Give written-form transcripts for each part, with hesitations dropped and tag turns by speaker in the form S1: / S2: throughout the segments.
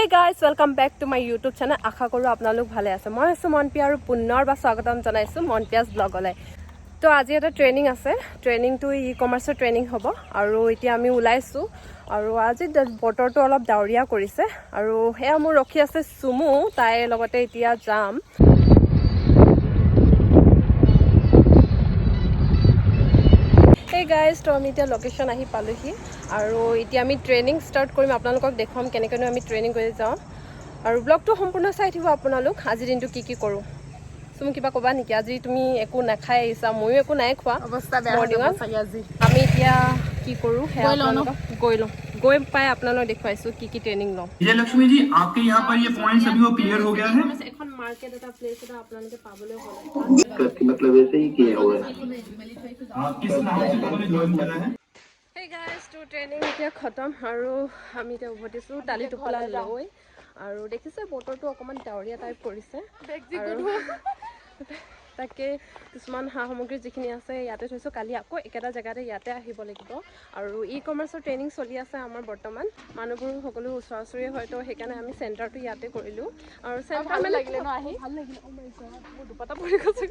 S1: Hey guys, welcome back to my YouTube channel. আশা কৰো আপোনালোক ভালে আছে। মই আছো মনপিয়া আৰু পুনৰবাৰ স্বাগতম জনাইছো মনপিয়াস ব্লগলৈ। তো আজি এটা ট্ৰেইনিং আছে। ট্ৰেইনিংটো ই-কমাৰ্চৰ ট্ৰেইনিং হ'ব আৰু এতিয়া আমি ওলাইছো আৰু আজি বতৰটো অলপ ডাৱৰীয়া কৰিছে আৰু হেয়া মোৰ ৰখি আছে সুমু, তাইৰ লগতে এতিয়া যাম। Hey guys, তো আমি এতিয়া লোকেশন আহি পালোহি আৰু এতিয়া আমি ট্ৰেইনিং ষ্টাৰ্ট কৰিম। আপোনালোকক দেখাম কেনেকৈ আমি ট্ৰেইনিং কৰি যাওঁ আৰু ব্লগটো সম্পূৰ্ণ চাই থাকিব আপোনালোক। আজি দিনটো কি কৰোঁ। তুমি কিবা ক'বা নেকি? আজি তুমি একো নাখাই আহিছা, ময়ো একো নাই খোৱা।
S2: অৱস্থা বেয়া হৈ যাব চাগে আজি।
S1: আমি এতিয়া কি কৰোঁ গৈ পাই আপোনালোক দেখুৱাইছো কি ট্ৰেইনিং লওঁ।
S3: विजय लक्ष्मी जी, आपके यहाँ पर ये पॉइंट सभी को क्लियर हो गया है?
S1: এখন মার্কেট এটা প্লেস এটা আপোনালোকে পাবলৈ হ'লে
S4: मतलब ऐसे ही किया हुआ है।
S3: किस नाम से तुमने ज्वाइन करा है?
S1: Hey guys, to training এতিয়া খতম আৰু আমি এতিয়া উভতিছো টালি টোপলা লৈ আৰু দেখিছে বতৰটো অকমান ডাৱৰীয়া টাইপ কৰিছে তাকে কিছুমান সামগ্ৰী যিখিনি আছে ইয়াতে থৈছো। কালি আকৌ একেটা জেগাতে ইয়াতে আহিব লাগিব আৰু ই-কমাৰ্চৰ ট্ৰেইনিং চলি আছে আমাৰ বৰ্তমান। মানুহবোৰ সকলো ওচৰা-ওচৰি হয়তো সেইকাৰণে আমি চেণ্টাৰটো ইয়াতে কৰিলোঁ আৰু চেণ্টাৰ লাগিলে ন আহি ভাল লাগিলে। ও মাই গড, মোৰ দুপাতা পৰি গৈছে।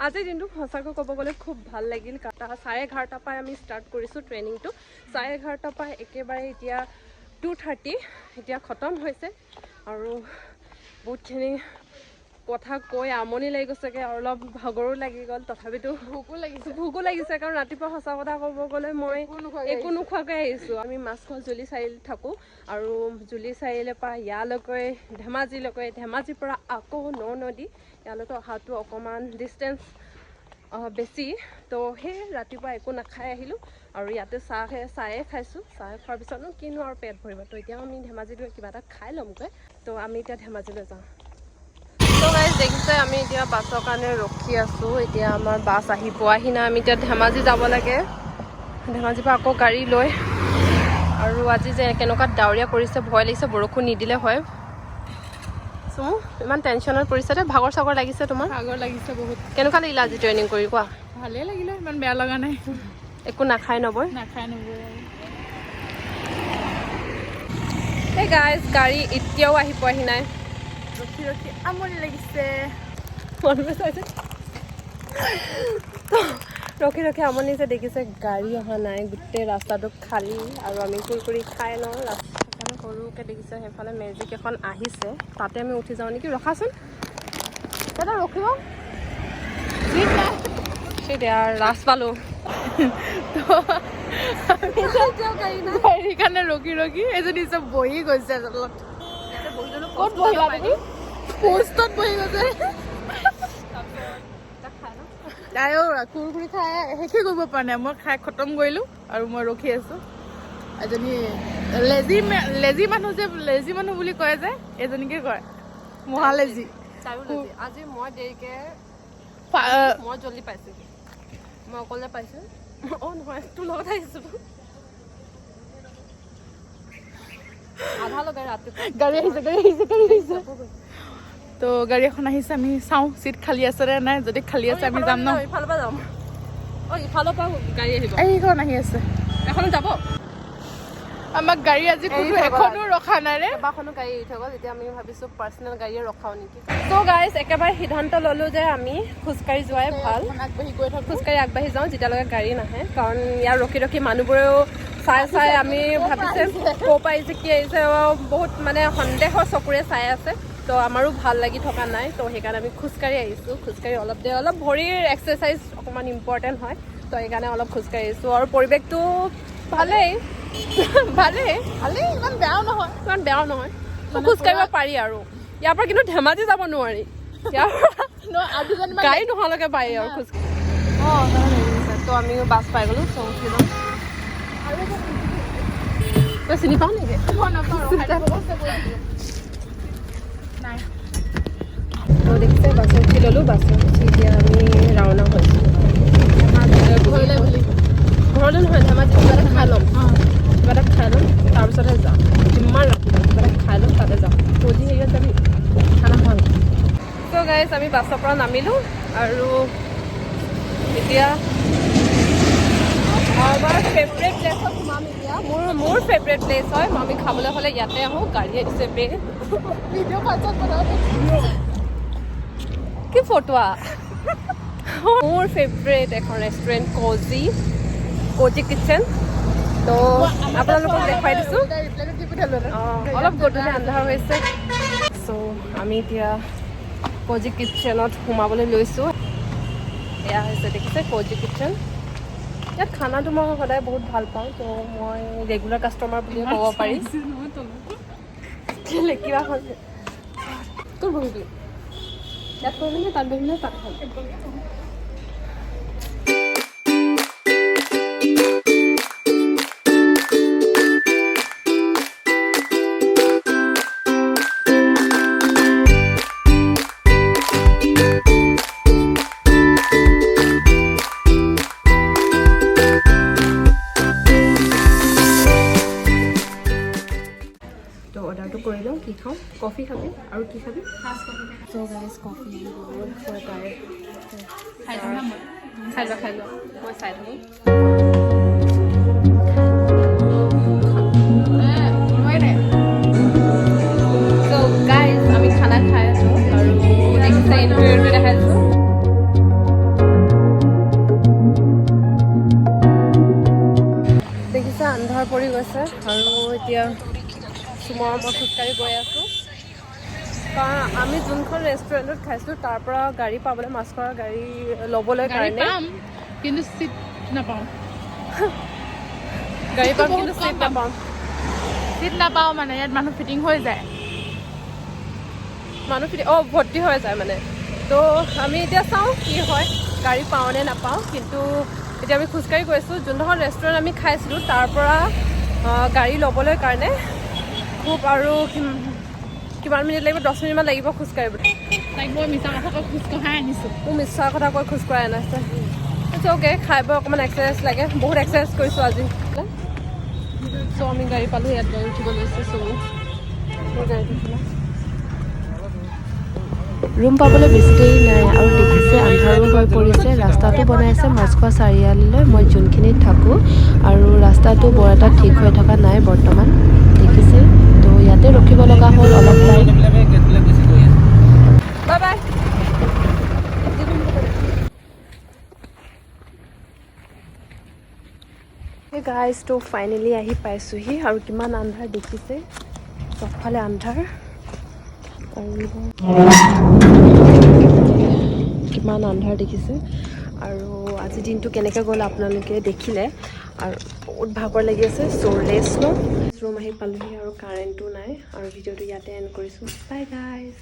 S1: আজিৰ দিনটো সঁচাকৈ ক'ব গ'লে খুব ভাল লাগিল। 11:30 পৰা আমি ষ্টাৰ্ট কৰিছোঁ ট্ৰেইনিংটো। 11:30 পৰা একেবাৰে এতিয়া 2:30 এতিয়া খতম হৈছে আৰু বহুতখিনি কথা কৈ আমনি লাগি গৈছেগৈ আৰু অলপ ভাগৰো লাগি গ'ল। তথাপিতো ভোকো লাগিছে কাৰণ ৰাতিপুৱা সঁচা কথা ক'ব গ'লে মই একো নোখোৱাকৈ আহিছোঁ। আমি মাছখোৱা জুলি চাৰিআলিত থাকোঁ আৰু জুলি চাৰিআলিৰ পৰা ইয়ালৈকে ধেমাজিলৈকে, ধেমাজিৰ পৰা আকৌ নদী ইয়ালৈকে অহাটো অকণমান ডিষ্টেঞ্চ বেছি। তো সেই ৰাতিপুৱা একো নাখাই আহিলোঁ আৰু ইয়াতে চাহে খাইছোঁ। চাহ খোৱাৰ পিছতনো কিনো আৰু পেট ভৰিব। তো এতিয়া আমি ধেমাজিলৈ কিবা এটা খাই ল'মগৈ। তো আমি এতিয়া ধেমাজিলৈ যাওঁ। তো গাইজ দেখিছে আমি এতিয়া বাছৰ কাৰণে ৰখি আছোঁ। এতিয়া আমাৰ বাছ আহি পোৱাহি নাই। আমি এতিয়া ধেমাজি যাব লাগে। ধেমাজিৰ পৰা আকৌ গাড়ী লৈ আৰু আজি যে কেনেকুৱা ডাৱৰীয়া কৰিছে, ভয় লাগিছে বৰষুণ নিদিলে হয়। চুমু ইমান টেনশ্যনত পৰিছে দে। ভাগৰ চাগৰ লাগিছে তোমাৰ?
S2: ভাগৰ লাগিছে বহুত।
S1: কেনেকুৱা লাগিলে আজি ট্ৰেইনিং কৰি কোৱা?
S2: ভালেই লাগিলে, ইমান বেয়া লগা নাই।
S1: একো নাখাই নবই?
S2: নাখাই নবই।
S1: এই গাইজ গাড়ী এতিয়াও আহি পোৱাহি নাই।
S2: ৰখি ৰখি আমনি লাগিছে।
S1: ৰখি ৰখি আমনি যে দেখিছে গাড়ী অহা নাই, গোটেই ৰাস্তাটো খালী আৰু আমি কুৰকুৰি খাই লওঁ। ৰাস্তাখন সৰুকৈ দেখিছে, সেইফালে মেজিক এখন আহিছে, তাতে আমি উঠি যাওঁ নেকি? ৰখাচোন দাদা, ৰখিব ৰাস পালোঁ।
S2: গাড়ীৰ কাৰণে ৰখি ৰখি এজনী চব বহি গৈছে। ক'ত বহিলা তুমি? পোষ্টত বহি গৈছে। তাইও কুৰকুৰি খাই শেষে কৰিব পৰা নাই। মই খাই খতম কৰিলোঁ আৰু মই ৰখি আছোঁ। এজনী লেজি মানুহ বুলি কয় যে এজনীকে কয় মহালেজি।
S1: আজি মই দেৰিকৈ মই জল্দি পাইছোঁ, মই অকলে পাইছোঁ। অঁ নহয়, তোৰ লগত আহিছোঁ। আধা লগাই ৰাতিপুৱা
S2: গাড়ী আহিছে। তো গাড়ী এখন আহিছে, আমি চাওঁ চিট খালী আছে নে নাই। যদি খালী আছে আমি যাম ন।
S1: ইফালৰ পৰা যাম। অঁ ইফালৰ পৰা গাড়ী আহিব।
S2: এইখন আহি আছে,
S1: এখন যাব।
S2: আমাক গাড়ী আজি কোনো এখনো ৰখা নাই ৰে।
S1: কেইবাখনো গাড়ী এৰি থৈ গ'ল। এতিয়া আমি ভাবিছোঁ পাৰ্চনেল গাড়ীয়ে ৰখাওঁ নেকি। তো গাইজ একেবাৰে সিদ্ধান্ত ল'লোঁ যে আমি খোজকাঢ়ি যোৱাই ভাল। খোজকাঢ়ি আগবাঢ়ি যাওঁ যেতিয়ালৈকে গাড়ী নাহে, কাৰণ ইয়াৰ ৰখি ৰখি মানুহবোৰেও চাই আমি ভাবিছে ক'ৰ পৰা আহিছে কি আহিছে, বহুত মানে সন্দেহৰ চকুৰে চাই আছে। তো আমাৰো ভাল লাগি থকা নাই। তো সেইকাৰণে আমি খোজকাঢ়ি আহিছোঁ। খোজকাঢ়ি অলপ ভৰিৰ এক্সাৰচাইজ অকণমান ইম্পৰ্টেণ্ট হয়। তো সেইকাৰণে অলপ খোজকাঢ়ি আহিছোঁ আৰু পৰিৱেশটো ভালেই
S2: ইমান বেয়াও নহয়।
S1: খোজকাঢ়িব পাৰি আৰু ইয়াৰ পৰা কিন্তু ধেমাজি যাব নোৱাৰি। ইয়াৰ পৰা গাড়ী নোহোৱালৈকে পাৰি আৰু খোজকাঢ়ি। অঁ তো আমি বাছ পাই গ'লোঁ। তই চিনি পাওঁ নেকি? তো দেখিছে বাছত উঠি ল'লোঁ। বাছত উঠি এতিয়া আমি ৰাওনা হৈছোঁ ঘৰলৈ নহয়, ধেমাজি কিবা এটা খাই ল'ম। তাৰপিছতহে যাম। কিমান ৰাতিপুৱা কিবা এটা খাই ল'ম, তাতে যাম। পজি হেৰিয়াত যাবি খানা খোৱা। তো গাইজ আমি বাছৰ পৰা নামিলোঁ আৰু এতিয়া আমাৰ ফেভৰেট প্লেছত সোমাম এতিয়া। মোৰ ফেভৰেট প্লেচ হয় আমি খাবলৈ হ'লে ইয়াতে আহোঁ গাড়ীয়ে দিছে বে
S2: ভিডিঅ' পাছত বনাব
S1: কি ফটোৱা মোৰ ফেভৰেট এখন ৰেষ্টুৰেণ্ট কজি কিটচেন তো আপোনালোকক দেখাই দিছোঁ অলপ গধূলি আন্ধাৰ হৈছে চ' আমি এতিয়া কজি কিটচেনত সোমাবলৈ লৈছোঁ এয়া হৈছে দেখিছে কজি কিটচেন ইয়াত খানাটো মই সদায় বহুত ভাল পাওঁ তো মই ৰেগুলাৰ কাষ্টমাৰ বুলিয়ে ক'ব পাৰি কিবা তোৰ বহিবি ইয়াত বহিবিনে তাত বহিবিনে তাত তো অৰ্ডাৰটো কৰি লওঁ কি খাওঁ কফি খাবি আৰু কি খাবি চ' গাইজ কফি খাই লওঁ মই চাই থাকোঁ চ' গাইজ আমি খানা খাই আছোঁ আৰু দেখিছে ইণ্টাৰভিউটো দেখাই আছোঁ দেখিছে আন্ধাৰ পৰি গৈছে আৰু এতিয়া মই খোজকাঢ়ি গৈ আছোঁ কাৰণ আমি যোনখন ৰেষ্টুৰেণ্টত খাইছোঁ তাৰ পৰা গাড়ী পাবলৈ মাছখোৱাৰ গাড়ী ল'বলৈ কাৰণে
S2: কিন্তু চিট নাপাওঁ
S1: গাড়ী পাম কিন্তু চিট নাপাওঁ
S2: মানে ইয়াত মানুহ ফিটিং হৈ যায়
S1: ভৰ্তি হৈ যায় মানে তো আমি এতিয়া চাওঁ কি হয় গাড়ী পাওঁ নে নাপাওঁ কিন্তু এতিয়া আমি খোজকাঢ়ি গৈ আছোঁ যোনখন ৰেষ্টুৰেণ্ট আমি খাইছিলোঁ তাৰ পৰা গাড়ী ল'বলৈ কাৰণে খুব আৰু কিমান মিনিট লাগিব 10 মিনিটমান লাগিব খোজকাঢ়িবলৈ
S2: তাইক মই মিছা কথা কৈ খোজকঢ়াই আনিছোঁ
S1: মোৰ মিছা কথা কৈ খোজকঢ়াই আনিছে অ'কে খাই বৈ অকণমান এক্সাৰচাইজ লাগে বহুত এক্সাৰচাইজ কৰিছোঁ আজি চ' আমি গাড়ী পালোঁ ইয়াত গাড়ী উঠিব লৈছোঁ চ' গাড়ীত উঠিলোঁ
S5: ৰুম পাবলৈ বেছি দেৰি নাই আৰু দেখিছে আন্ধাৰো হৈ পৰিছে ৰাস্তাটো বনাইছে মাছখোৱা চাৰিআলিলৈ মই যোনখিনিত থাকোঁ আৰু ৰাস্তাটো বৰ এটা ঠিক হৈ থকা নাই বৰ্তমান দেখিছে তো ইয়াতে ৰখিব লগা হ'ল অলপ টাইম
S1: বাই বাই সেই গাইজ তো ফাইনেলি আহি পাইছোঁহি আৰু কিমান আন্ধাৰ দেখিছে চবফালে আন্ধাৰ কিমান আন্ধাৰ দেখিছে আৰু আজি দিনটো কেনেকৈ গ'ল আপোনালোকে দেখিলে আৰু বহুত ভাগৰ লাগি আছে চ' ৰেষ্ট লওঁ ৰুম আহি পালোহি আৰু কাৰেণ্টো নাই আৰু ভিডিঅ'টো ইয়াতে এণ্ড কৰিছোঁ বাই গাইজ